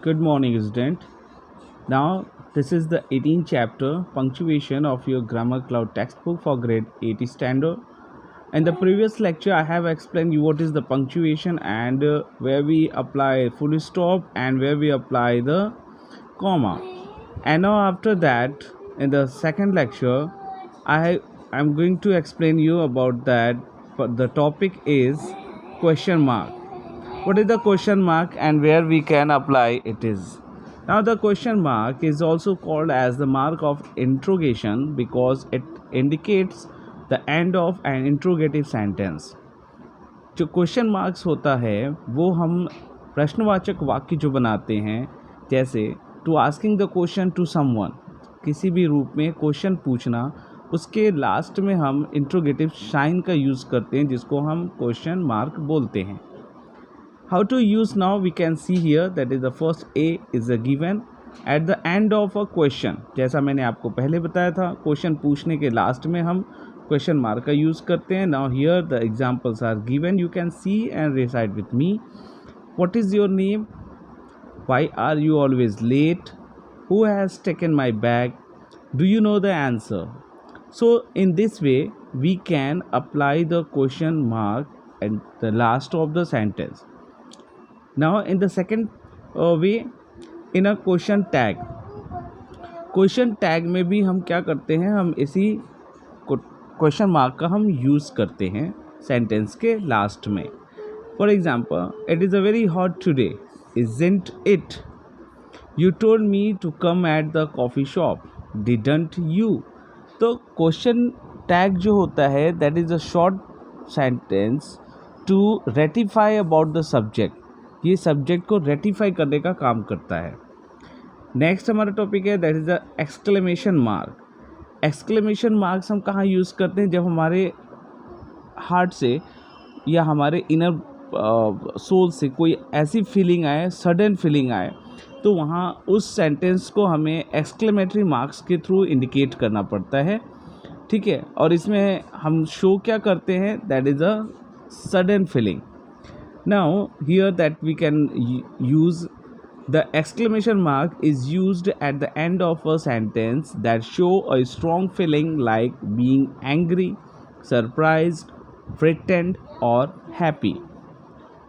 Good morning, student. Now, this is the 18th chapter, punctuation of your Grammar Cloud textbook for grade 8 standard. In the previous lecture, I have explained you what is the punctuation and where we apply full stop and where we apply the comma. And now after that, in the second lecture, I am going to explain you about that. But the topic is question mark. What is the question mark and where we can apply it is. Now the question mark is also called as the mark of interrogation because it indicates the end of an interrogative sentence. जो question marks होता है वो हम प्रश्नवाचक वाक्य जो बनाते हैं, जैसे to asking the question to someone, किसी भी रूप में क्वेश्चन पूछना, उसके लास्ट में हम इंट्रोगेटिव साइन का यूज़ करते हैं जिसको हम क्वेश्चन मार्क बोलते हैं. How to use now we can see here, that is the first A is a given at the end of a question. जैसा मैंने आपको पहले बताया था, क्वेश्चन पूछने के लास्ट में हम क्वेश्चन मार्क का यूज़ करते हैं. Now here the examples are given, you can see and recite with me. What is your name? Why are you always late? Who has taken my bag? Do you know the answer? So in this way we can apply the question mark at the last of the sentence. Now in the second way, in a question tag. Question tag में भी हम क्या करते हैं, हम इसी question mark का हम यूज़ करते हैं सेंटेंस के लास्ट में. For example, it is a very hot today, isn't it? You told me to come at the coffee shop, didn't you? तो क्वेश्चन टैग जो होता है that is a short sentence to ratify about the subject. ये subject को ratify करने का काम करता है. नेक्स्ट हमारा टॉपिक है that is the exclamation mark. Exclamation marks हम कहाँ यूज़ करते हैं, जब हमारे हार्ट से या हमारे इनर सोल से कोई ऐसी फीलिंग आए, सडन फीलिंग आए, तो वहाँ उस सेंटेंस को हमें एक्सक्लेमेटरी मार्क्स के थ्रू इंडिकेट करना पड़ता है. ठीक है, और इसमें हम शो क्या करते हैं, that is a sudden feeling. Now here that we can use the exclamation mark is used at the end of a sentence that show a strong feeling like being angry, surprised, frightened or happy.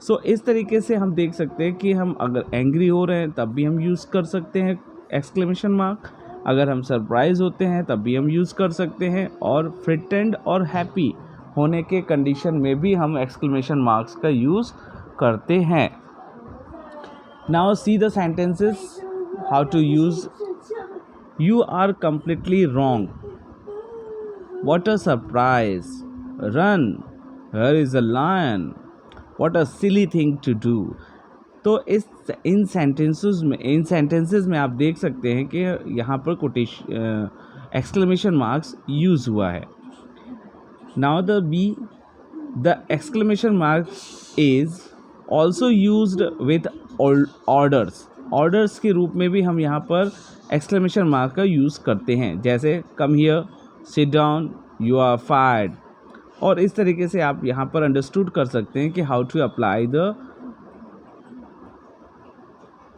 So इस तरीके से हम देख सकते हैं कि हम अगर एंग्री हो रहे हैं तब भी हम यूज़ कर सकते हैं एक्सक्लेमेशन मार्क, अगर हम सरप्राइज होते हैं तब भी हम यूज़ कर सकते हैं, और फ्रिटेंड और हैप्पी होने के कंडीशन में भी हम एक्सक्लेमेशन मार्क्स का यूज़ करते हैं. Now see the sentences how to use. You are completely wrong, what a surprise, run, here is a lion, what a silly thing to do. तो इन सेंटेंसेस में आप देख सकते हैं कि यहाँ पर कोटेशन एक्सक्लेमेशन मार्क्स यूज़ हुआ है. Now the exclamation mark is also used with orders के रूप में भी हम यहाँ पर एक्सक्लेमेशन मार्क का यूज़ करते हैं, जैसे come here, sit down, you are fired. और इस तरीके से आप यहाँ पर अंडरस्टूड कर सकते हैं कि how to apply the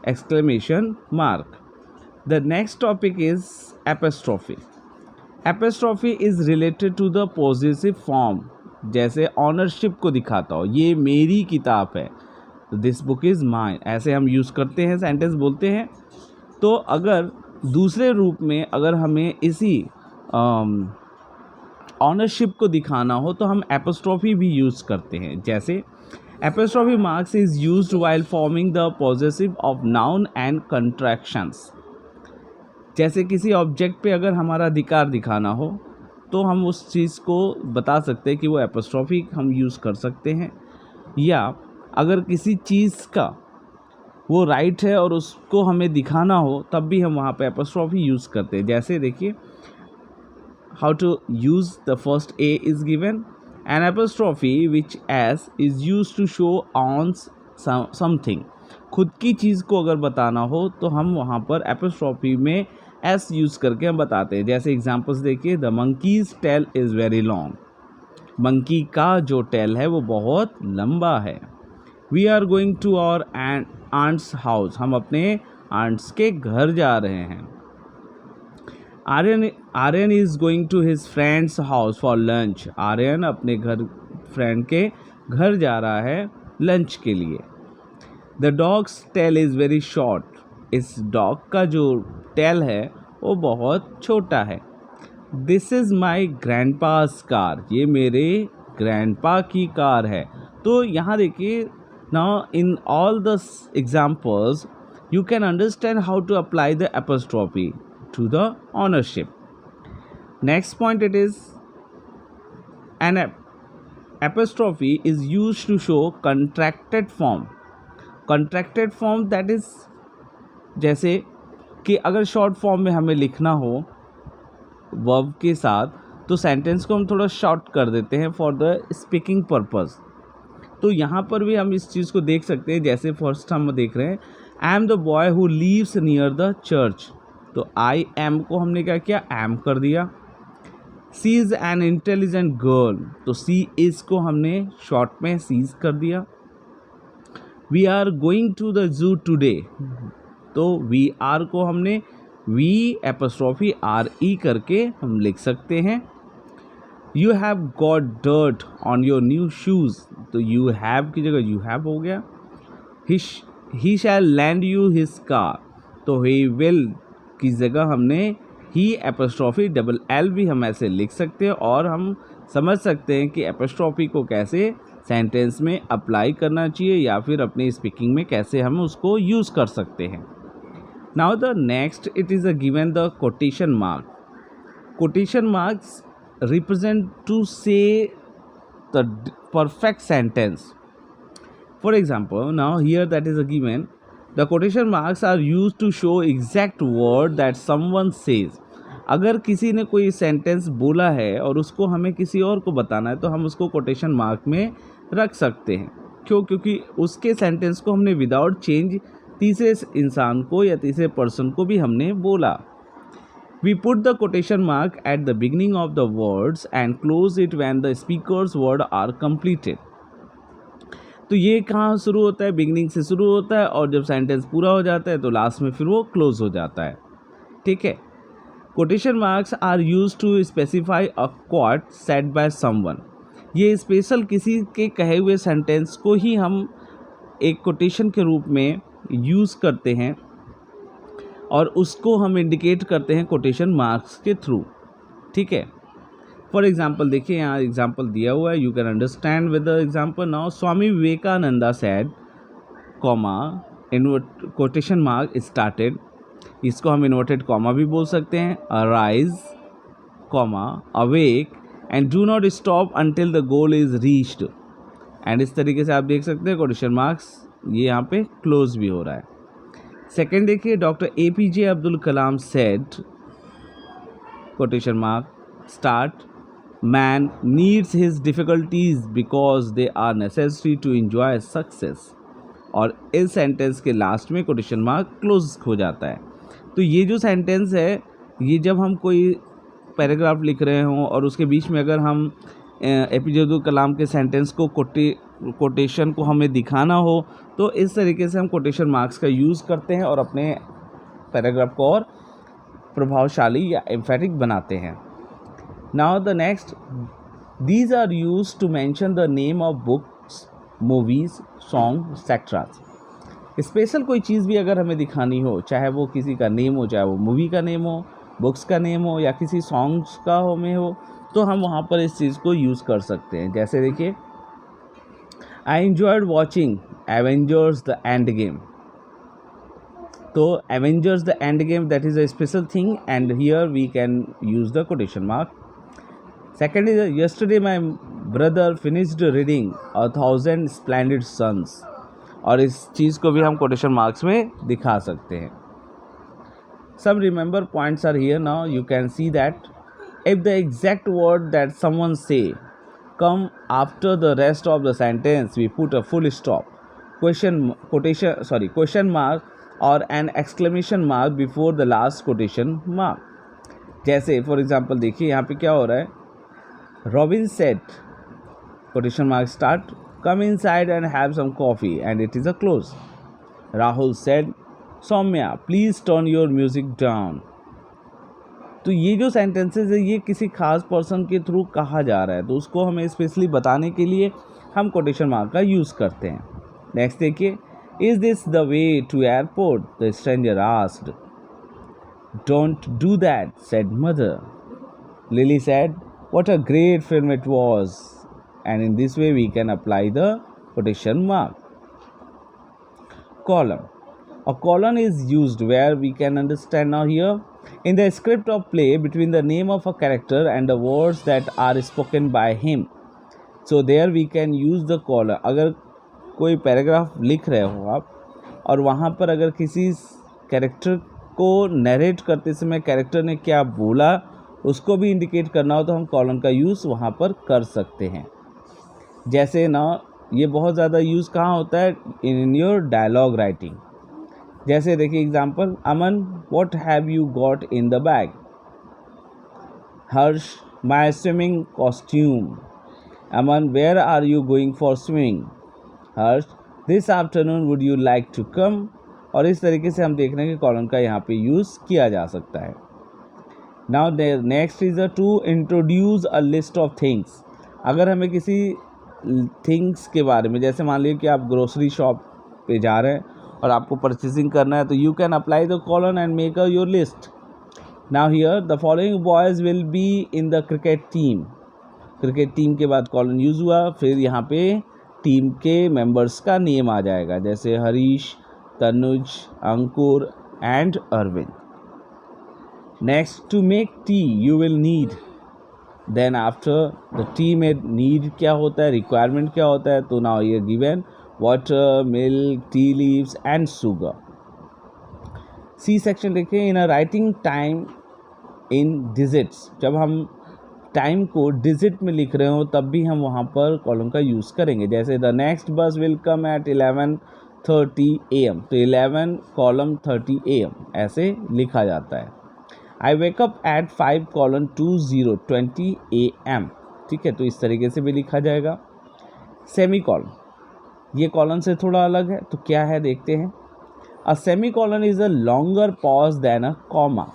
exclamation mark. The next topic is apostrophe. Apostrophe is related to the possessive form. जैसे ऑनरशिप को दिखाता हो, ये मेरी किताब है, दिस बुक इज़ माइन, ऐसे हम यूज़ करते हैं, सेंटेंस बोलते हैं. तो अगर दूसरे रूप में अगर हमें इसी ऑनरशिप को दिखाना हो तो हम एपोस्ट्रॉफी भी यूज़ करते हैं. जैसे apostrophe marks is used while forming the possessive of noun and contractions. जैसे किसी ऑब्जेक्ट पे अगर हमारा अधिकार दिखाना हो तो हम उस चीज़ को बता सकते हैं कि वो एपोस्ट्रॉफी हम यूज़ कर सकते हैं, या अगर किसी चीज़ का वो राइट है और उसको हमें दिखाना हो तब भी हम वहाँ पे एपोस्ट्रॉफी यूज़ करते हैं. जैसे देखिए, how to use the first a is given. An apostrophe which s is used to show on something. खुद की चीज़ को अगर बताना हो तो हम वहाँ पर apostrophe में s यूज़ करके हम बताते हैं. जैसे एग्जांपल्स देखिए, the monkey's tail is very long. Monkey का जो टेल है वो बहुत लंबा है. We are going to our aunt's house, हम अपने आंट्स के घर जा रहे हैं। Aryan is going to his friend's house for lunch, Aryan अपने फ्रेंड के घर जा रहा है लंच के लिए। The dog's tail is very short, इस डॉग का जो टेल है वो बहुत छोटा है। This is my grandpa's car, ये मेरे ग्रैंडपा की कार है। तो यहाँ देखिए, now in all the examples you can understand how to apply the apostrophe to the ownership. Next point, it is an apostrophe is used to show contracted form. Contracted form, that is, जैसे कि अगर short form में हमें लिखना हो verb के साथ, तो सेंटेंस को हम थोड़ा शॉर्ट कर देते हैं फॉर द स्पीकिंग पर्पज़। तो यहाँ पर भी हम इस चीज़ को देख सकते हैं। जैसे फर्स्ट हम देख रहे हैं, I am the boy who leaves near the church, तो आई एम को हमने क्या किया, एम कर दिया। सी इज़ एन इंटेलिजेंट गर्ल, तो सी इज़ को हमने शॉर्ट में सीज कर दिया। We are going to the zoo today, तो वी आर को हमने वी एपोस्ट्रोफी आर ई करके हम लिख सकते हैं। You have got dirt on your new shoes, तो यू हैव की जगह यू हैव हो गया। ही शैल लैंड यू हिज कार, तो ही विल की जगह हमने ही एपोस्ट्रोफी डबल एल भी हम ऐसे लिख सकते हैं, और हम समझ सकते हैं कि एपोस्ट्रोफी को कैसे सेंटेंस में अप्लाई करना चाहिए या फिर अपनी स्पीकिंग में कैसे हम उसको यूज़ कर सकते हैं। Now the next, it is a given the quotation mark. Quotation marks represent to say the perfect sentence. For example, now here that is a given, the quotation marks are used to show exact word that someone says. अगर किसी ने कोई sentence बोला है और उसको हमें किसी और को बताना है, तो हम उसको कोटेशन मार्क में रख सकते हैं। क्यों? क्योंकि उसके सेंटेंस को हमने विदाउट चेंज तीसरे इंसान को या तीसरे पर्सन को भी हमने बोला। We put the quotation mark at the beginning of the words and close it when the speaker's word are completed. तो ये कहाँ शुरू होता है, बिगनिंग से शुरू होता है, और जब सेंटेंस पूरा हो जाता है तो लास्ट में फिर वो क्लोज हो जाता है। ठीक है। Quotation marks are use to specify a quote said by someone, ये स्पेशल किसी के कहे हुए सेंटेंस को ही हम एक कोटेशन के रूप में यूज़ करते हैं, और उसको हम इंडिकेट करते हैं कोटेशन मार्क्स के थ्रू। ठीक है। फॉर एग्जाम्पल देखिए, यहाँ एग्जाम्पल दिया हुआ है, you can understand with the example. Now Swami Vivekananda said, comma, quotation mark started, इसको हम इन्वर्टेड कॉमा भी बोल सकते हैं, arise, comma, awake and do not stop until the goal is reached. And इस तरीके से आप देख सकते हैं कोटेशन मार्क्स ये यहाँ पे क्लोज भी हो रहा है। सेकेंड देखिए, doctor APJ Abdul Kalam said, quotation mark start, man needs his difficulties because they are necessary to enjoy success, और इस सेंटेंस के लास्ट में कोटेशन मार्क क्लोज हो जाता है। तो ये जो सेंटेंस है, ये जब हम कोई पैराग्राफ लिख रहे हों और उसके बीच में अगर हम APJ अब्दुल कलाम के सेंटेंस को कोटेशन को हमें दिखाना हो, तो इस तरीके से हम कोटेशन मार्क्स का यूज़ करते हैं और अपने पैराग्राफ को और प्रभावशाली या एम्फेटिक बनाते हैं। Now the next, these are use to mention the name of books, movies, song, etceteras. Special कोई चीज़ भी अगर हमें दिखानी हो, चाहे वो किसी का नेम हो, चाहे वो मूवी का नेम हो, बुक्स का नेम हो, या किसी सॉन्ग्स का हो, तो हम वहाँ पर इस चीज़ को यूज़ कर सकते हैं। जैसे देखिए, I enjoyed watching Avengers the Endgame, तो Avengers the Endgame, that is a special thing, and here we can use the quotation mark. Second is, yesterday my brother finished reading 1000 Splendid Suns, और इस चीज़ को भी हम quotation marks में दिखा सकते हैं। Some remember points are here. Now you can see that if the exact word that someone say come after the rest of the sentence, we put a full stop, question mark or an exclamation mark before the last quotation mark. जैसे for example देखिए, यहाँ पे क्या हो रहा है, robin said, quotation mark start, Come inside and have some coffee, and it is a close. Rahul said, Soumya, please turn your music down. तो ये जो सेंटेंसेस है ये किसी खास पर्सन के थ्रू कहा जा रहा है, तो उसको हमें स्पेशली बताने के लिए हम कोटेशन मार्क का यूज़ करते हैं. नेक्स्ट देखिए, is this the way to airport? The stranger asked. Don't do that, said mother. Lily said, what a great film it was. And in this way we can apply the quotation mark. Colon. A colon is used where we can understand now here in the script of play between the name of a character and the words that are spoken by him. So there we can use the colon. अगर कोई paragraph लिख रहे हो आप और वहाँ पर अगर किसी कैरेक्टर को नरेट करते समय कैरेक्टर ने क्या बोला उसको भी इंडिकेट करना हो तो हम कॉलन का यूज़ वहाँ पर कर सकते हैं. जैसे ना ये बहुत ज़्यादा यूज़ कहाँ होता है? In your dialogue writing. जैसे देखिए example, Aman, what have you got in the bag? Harsh, my swimming costume. Aman, where are you going for swimming? Harsh, this afternoon would you like to come? और इस तरीके से हम देख रहे हैं कि कॉलन का यहाँ पे यूज़ किया जा सकता है. Now next is to introduce a list of things. अगर हमें किसी थिंग्स के बारे में, जैसे मान लीजिए कि आप ग्रोसरी शॉप पे जा रहे हैं और आपको परचेसिंग करना है, तो you can apply the colon and make your list. Now here the following boys will be in the cricket team. Cricket team के बाद कॉलन यूज़ हुआ, फिर यहाँ पे टीम के मेंबर्स का नेम आ जाएगा, जैसे Harish, Tanuj, Ankur and Arvind. Next, to make tea you will need. Then after the tea में नीड क्या होता है, रिक्वायरमेंट क्या होता है, तो नाउ ये given water, milk, tea leaves and sugar. See section देखिए, in a writing time in digits. जब हम टाइम को डिजिट में लिख रहे हो तब भी हम वहाँ पर कॉलम का यूज़ करेंगे. जैसे द नेक्स्ट बस विल कम एट 11:30 AM, तो 11 कॉलम 30 AM ऐसे लिखा जाता है. I wake up at 5:20 AM. ठीक है, तो इस तरीके से भी लिखा जाएगा. सेमी कॉलन, ये कॉलन से थोड़ा अलग है, तो क्या है देखते हैं. A semicolon is a longer pause than a comma.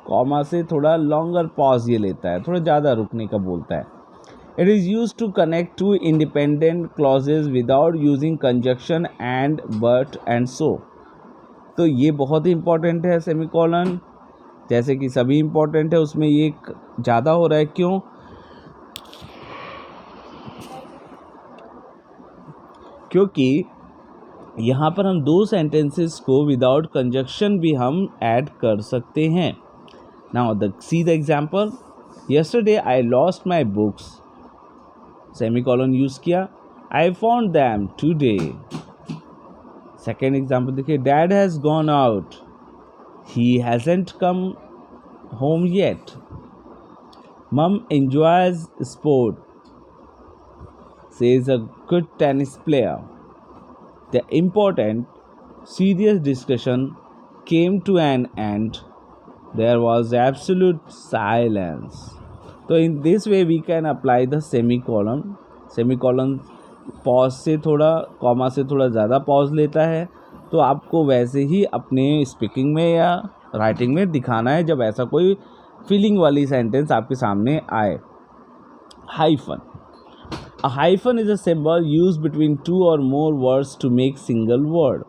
Comma से थोड़ा लॉन्गर पॉज ये लेता है, थोड़ा ज़्यादा रुकने का बोलता है. It is use to connect to independent clauses without using conjunction and but and so. तो ये बहुत ही इंपॉर्टेंट है सेमी कॉलन, जैसे कि सभी इम्पॉर्टेंट है, उसमें ये ज़्यादा हो रहा है. क्यों? क्योंकि यहाँ पर हम दो सेंटेंसेस को विदाउट कंजक्शन भी हम ऐड कर सकते हैं. Now see the example, yesterday I lost my books. Semicolon use किया. I found them today. Second example देखिए, dad has gone out. He hasn't come home yet. Mom enjoys sport. Says a good tennis player. The important, serious discussion came to an end. There was absolute silence. So in this way we can apply the semicolon. Semicolon pause से थोड़ा, comma से थोड़ा ज़्यादा pause लेता है, तो आपको वैसे ही अपने स्पीकिंग में या राइटिंग में दिखाना है जब ऐसा कोई फीलिंग वाली सेंटेंस आपके सामने आए. Hyphen. A hyphen is a symbol used between two और more words to make single word.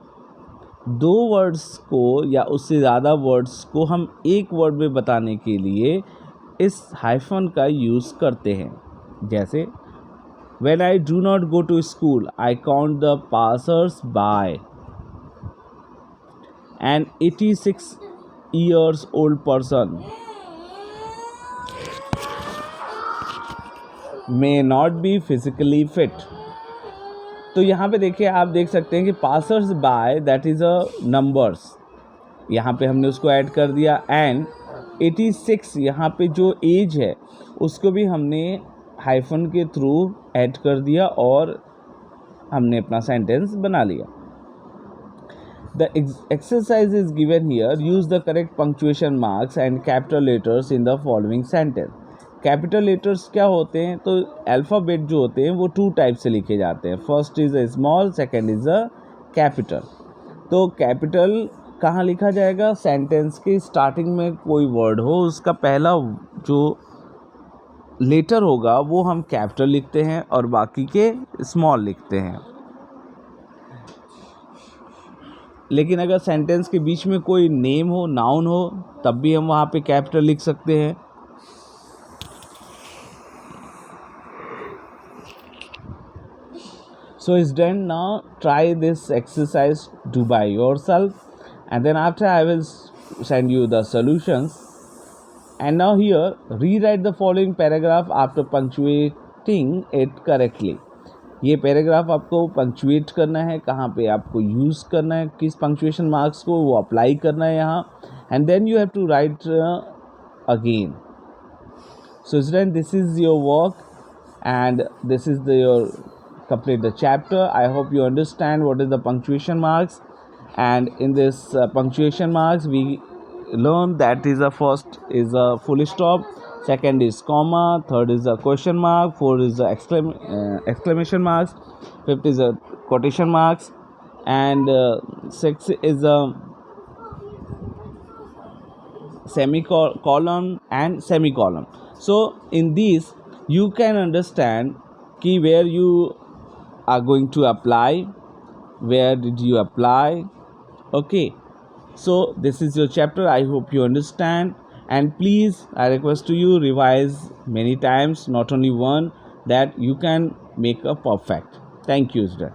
दो वर्ड्स को या उससे ज़्यादा वर्ड्स को हम एक वर्ड में बताने के लिए इस हाइफन का यूज़ करते हैं. जैसे, when I do not go to school, I count the passers by. An 86 years old person may not be physically fit. तो यहाँ पे देखिए, आप देख सकते हैं कि passers by that is a numbers, यहाँ पे हमने उसको ऐड कर दिया. एंड 86 यहाँ पे जो एज है उसको भी हमने हाइफन के थ्रू ऐड कर दिया और हमने अपना सेंटेंस बना लिया. The exercise is given here. Use the correct punctuation marks and capital letters in the following sentence. Capital letters क्या होते हैं, तो अल्फ़ाबेट जो होते हैं वो 2 टाइप से लिखे जाते हैं. First is a small, second is a capital. तो कैपिटल कहाँ लिखा जाएगा, सेंटेंस के स्टार्टिंग में कोई वर्ड हो उसका पहला जो लेटर होगा वो हम कैपिटल लिखते हैं और बाकी के स्मॉल लिखते हैं. लेकिन अगर सेंटेंस के बीच में कोई नेम हो, नाउन हो, तब भी हम वहाँ पे कैपिटल लिख सकते हैं. So it's done. Now try this exercise do by yourself, and then after I will send you the solutions. And now here rewrite the following paragraph after punctuating it correctly. ये paragraph आपको punctuate करना है, कहाँ पे आपको use करना है, किस पंक्चुएशन मार्क्स को वो अप्लाई करना है यहाँ. And then you have to write again. So student, this is your work and this is your complete the chapter. I hope you understand what is the punctuation marks, and in this punctuation marks we learn that is the first is a full stop, second is comma, third is a question mark, fourth is the exclamation marks, fifth is a quotation marks, and sixth is a semicolon and semicolon. So in these you can understand key where you are going to apply, where did you apply. Okay, so this is your chapter. I hope you understand, and please I request to you revise many times, not only one, that you can make a perfect. Thank you, student.